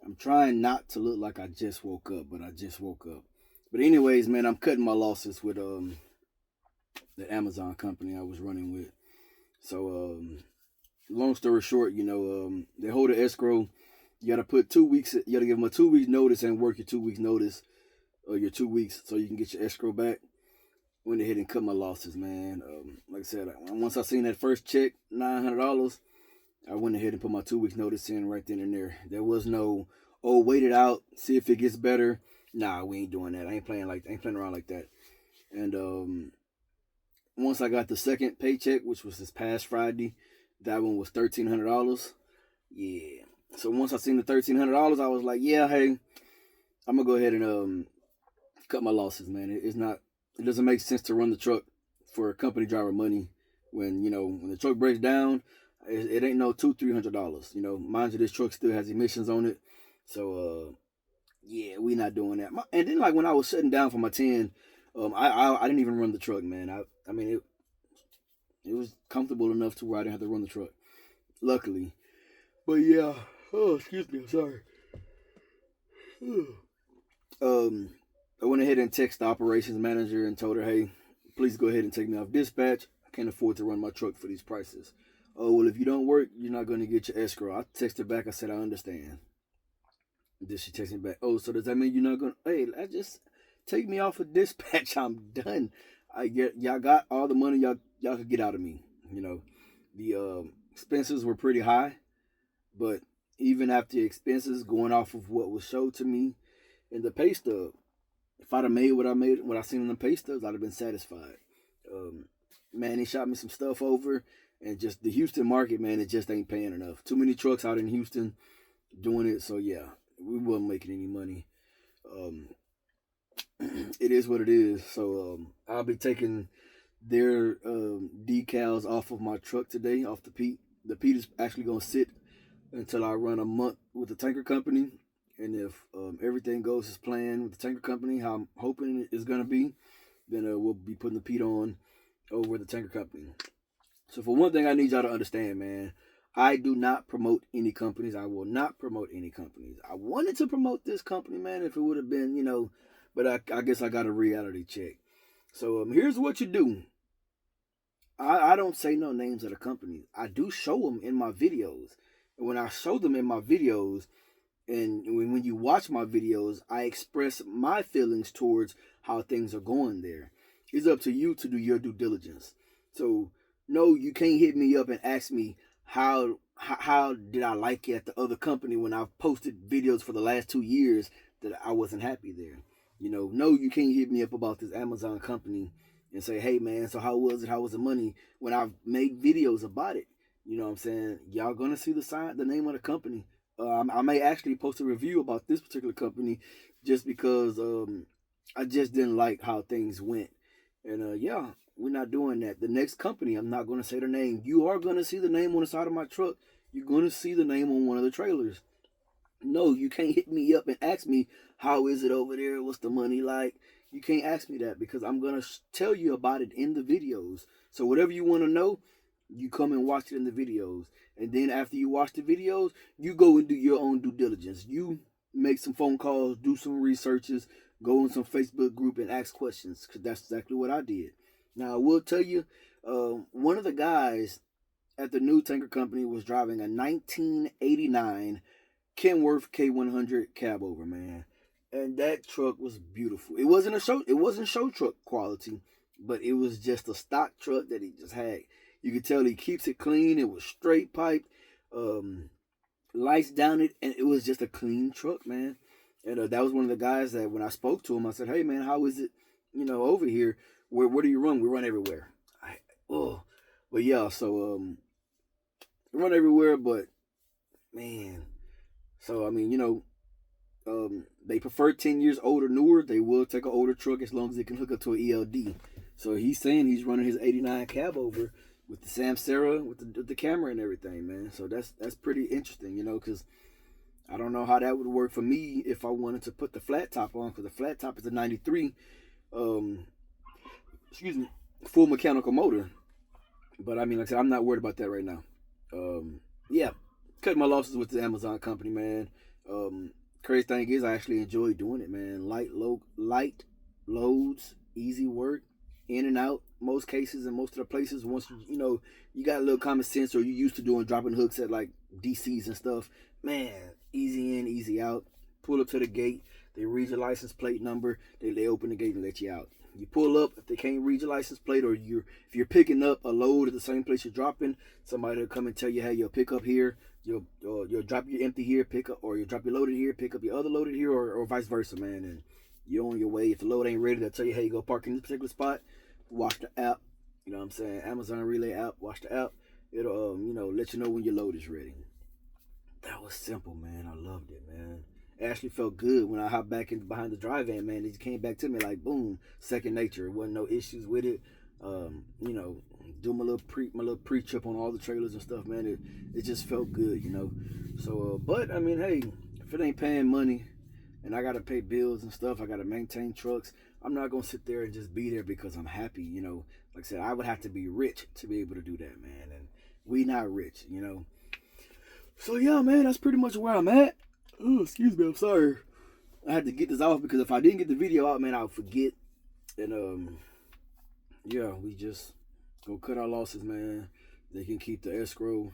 I'm trying not to look like I just woke up, but I just woke up. But anyways, man, I'm cutting my losses with the Amazon company I was running with. So long story short, they hold an escrow. You got to put 2 weeks. You got to give them a 2 weeks notice and work your 2 weeks notice or your 2 weeks so you can get your escrow back. Went ahead and cut my losses, man. Like I said, once I seen that first check, $900, I went ahead and put my 2 weeks notice in right then and there. There was no, oh, wait it out, see if it gets better. Nah, we ain't doing that. I ain't playing around like that. And once I got the second paycheck, which was this past Friday, that one was $1,300. Yeah. So once I seen the $1,300, I was like, yeah, hey, I'm gonna go ahead and cut my losses, man. It's not. It doesn't make sense to run the truck for a company driver money when when the truck breaks down. It ain't no $200-$300. Mind you, this truck still has emissions on it, so yeah, we not doing that. And then like when I was shutting down for my 10, I didn't even run the truck, man. I mean it was comfortable enough to where I didn't have to run the truck, luckily. But yeah, oh excuse me, I'm sorry. um, I went ahead and texted the operations manager and told her, hey, please go ahead and take me off dispatch. I can't afford to run my truck for these prices. Oh, well, if you don't work, you're not going to get your escrow. I texted back. I said, I understand. Then she texted me back. Oh, so does that mean you're not going to? Hey, just take me off of dispatch. I'm done. Y'all got all the money y'all could get out of me. The expenses were pretty high, but even after expenses, going off of what was showed to me in the pay stub, if I'd have made what I seen in the pay stubs, I'd have been satisfied. Um, Man, he shot me some stuff over, and just the Houston market, man, it just ain't paying enough. Too many trucks out in Houston doing it, so yeah, we wasn't making any money. Um, it is what it is. So I'll be taking their decals off of my truck today, off the Pete. The Pete is actually gonna sit until I run a month with the tanker company. And if everything goes as planned with the tanker company, how I'm hoping it is going to be, then we'll be putting the Pete on over the tanker company. So for one thing, I need y'all to understand, man, I do not promote any companies. I will not promote any companies. I wanted to promote this company, man, if it would have been, but I guess I got a reality check. So here's what you do. I don't say no names of the companies. I do show them in my videos. And when I show them in my videos, and when you watch my videos, I express my feelings towards how things are going there. It's up to you to do your due diligence. So no, you can't hit me up and ask me how did I like it at the other company when I've posted videos for the last 2 years that I wasn't happy there. No, you can't hit me up about this Amazon company and say, hey man, so how was it? How was the money? When I've made videos about it. You know what I'm saying? Y'all gonna see the name of the company. I may actually post a review about this particular company just because I just didn't like how things went. And yeah, we're not doing that. The next company, I'm not going to say the name. You are going to see the name on the side of my truck. You're going to see the name on one of the trailers. No, you can't hit me up and ask me, how is it over there? What's the money like? You can't ask me that because I'm going to tell you about it in the videos. So whatever you want to know, you come and watch it in the videos. And then after you watch the videos, you go and do your own due diligence. You make some phone calls, do some researches, go in some Facebook group and ask questions because that's exactly what I did. Now, I will tell you, one of the guys at the new tanker company was driving a 1989 Kenworth K100 cab over, man. And that truck was beautiful. It wasn't show truck quality, but it was just a stock truck that he just had. You could tell he keeps it clean. It was straight pipe, um, lights down it, and it was just a clean truck, man. And that was one of the guys that when I spoke to him, I said, "Hey, man, how is it, over here? Where do you run? We run everywhere." Oh, but yeah, so we run everywhere, but man, so I mean, they prefer 10 years older, newer. They will take an older truck as long as it can hook up to an ELD. So he's saying he's running his '89 cab over with the Samsara with the camera and everything, man. So that's pretty interesting, because I don't know how that would work for me if I wanted to put the flat top on, because the flat top is a '93, um, excuse me, full mechanical motor. But I mean, like I said, I'm not worried about that right now. Yeah, cut my losses with the Amazon company, man. Crazy thing is, I actually enjoy doing it, man. Light loads, easy work, in and out. Most cases and most of the places, once you got a little common sense, or you used to doing dropping hooks at like DCs and stuff. Man, easy in, easy out. Pull up to the gate. They read your license plate number. They open the gate and let you out. You pull up. If they can't read your license plate, or if you're picking up a load at the same place you're dropping, somebody will come and tell you, hey, you'll pick up here. You'll drop your empty here, pick up, or you'll drop your loaded here, pick up your other loaded here, or vice versa, man. And you're on your way. If the load ain't ready, they'll tell you, hey, go park in this particular spot. Watch the app. You know what I'm saying? Amazon Relay app. Watch the app. It'll let you know when your load is ready. That was simple, man. I loved it, man. It actually felt good when I hopped back in behind the drive van, man. It came back to me like boom, second nature. It wasn't no issues with it. Do my little pre trip on all the trailers and stuff, man. It just felt good, So, but I mean, hey, if it ain't paying money, and I gotta pay bills and stuff, I gotta maintain trucks. I'm not gonna sit there and just be there because I'm happy, Like I said, I would have to be rich to be able to do that, man. And we not rich, So yeah, man, that's pretty much where I'm at. Oh, excuse me, I'm sorry. I had to get this off because if I didn't get the video out, man, I would forget. And yeah, we just go cut our losses, man. They can keep the escrow.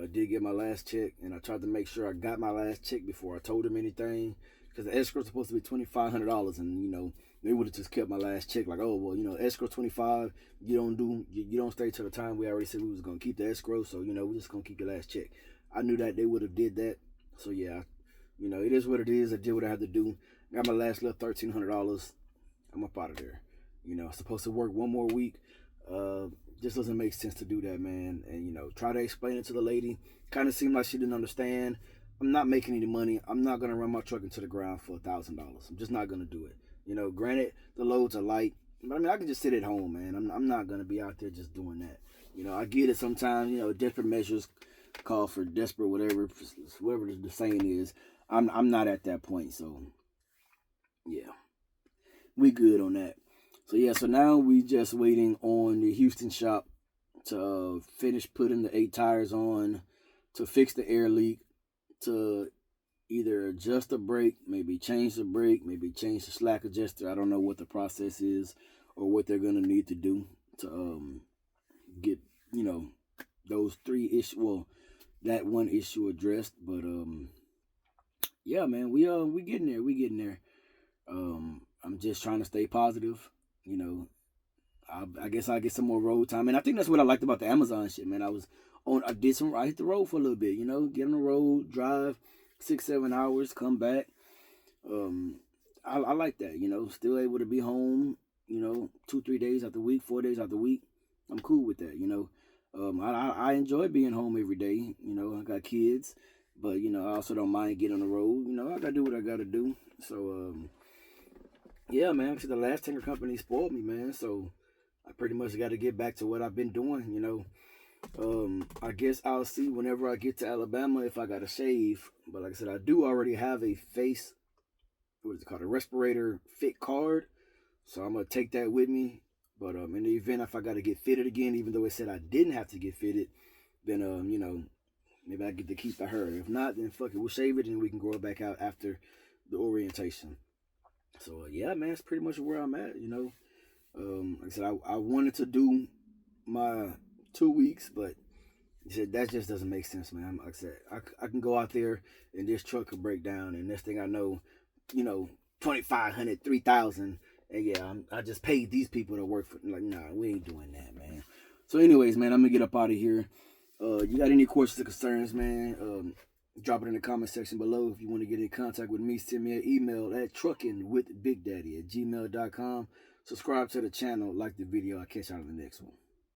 I did get my last check, and I tried to make sure I got my last check before I told them anything, because the escrow is supposed to be $2,500, and they would have just kept my last check. Like, oh well, escrow 25. You don't stay till the time we already said we was gonna keep the escrow. So we're just gonna keep the last check. I knew that they would have did that. So yeah, it is what it is. I did what I had to do. Got my last little $1,300. I'm up out of there. Supposed to work one more week. Just doesn't make sense to do that, man. And try to explain it to the lady. Kind of seemed like she didn't understand. I'm not making any money. I'm not gonna run my truck into the ground for $1,000. I'm just not gonna do it. Granted, the loads are light, but I mean, I can just sit at home, man. I'm not gonna be out there just doing that. I get it sometimes. Desperate measures call for desperate whatever the saying is. I'm not at that point, so yeah, we good on that. So yeah, so now we just waiting on the Houston shop to finish putting the 8 tires on, to fix the air leak, to either adjust the brake, maybe change the brake, maybe change the slack adjuster. I don't know what the process is or what they're gonna need to do to get those 3 issues. Well, that one issue addressed, but yeah, man, we getting there. We getting there. I'm just trying to stay positive. I guess I'll get some more road time. And I think that's what I liked about the Amazon shit, man. I hit the road for a little bit, get on the road, drive 6-7 hours, come back. I like that, still able to be home, 2-3 days out the week, 4 days out the week. I'm cool with that, I enjoy being home every day. I got kids, but I also don't mind getting on the road. I gotta do what I gotta do. So yeah, man. Actually, the last tanker company spoiled me, man. So I pretty much got to get back to what I've been doing. I guess I'll see whenever I get to Alabama if I got to shave. But like I said, I do already have a a respirator fit card. So I'm gonna take that with me. But in the event if I got to get fitted again, even though it said I didn't have to get fitted, then maybe I get to keep the hair. If not, then fuck it, we'll shave it and we can grow it back out after the orientation. So yeah, man, that's pretty much where I'm at. Like I said, I wanted to do my 2 weeks, but he said that just doesn't make sense, man. Like I said, I can go out there and this truck could break down, and next thing I know, 2,500, 3,000, and yeah, I just paid these people to work for. Like, nah, we ain't doing that, man. So, anyways, man, I'm gonna get up out of here. You got any questions or concerns, man? Drop it in the comment section below. If you want to get in contact with me, send me an email at truckingwithbigdaddy@gmail.com. Subscribe to the channel, like the video. I'll catch y'all in the next one.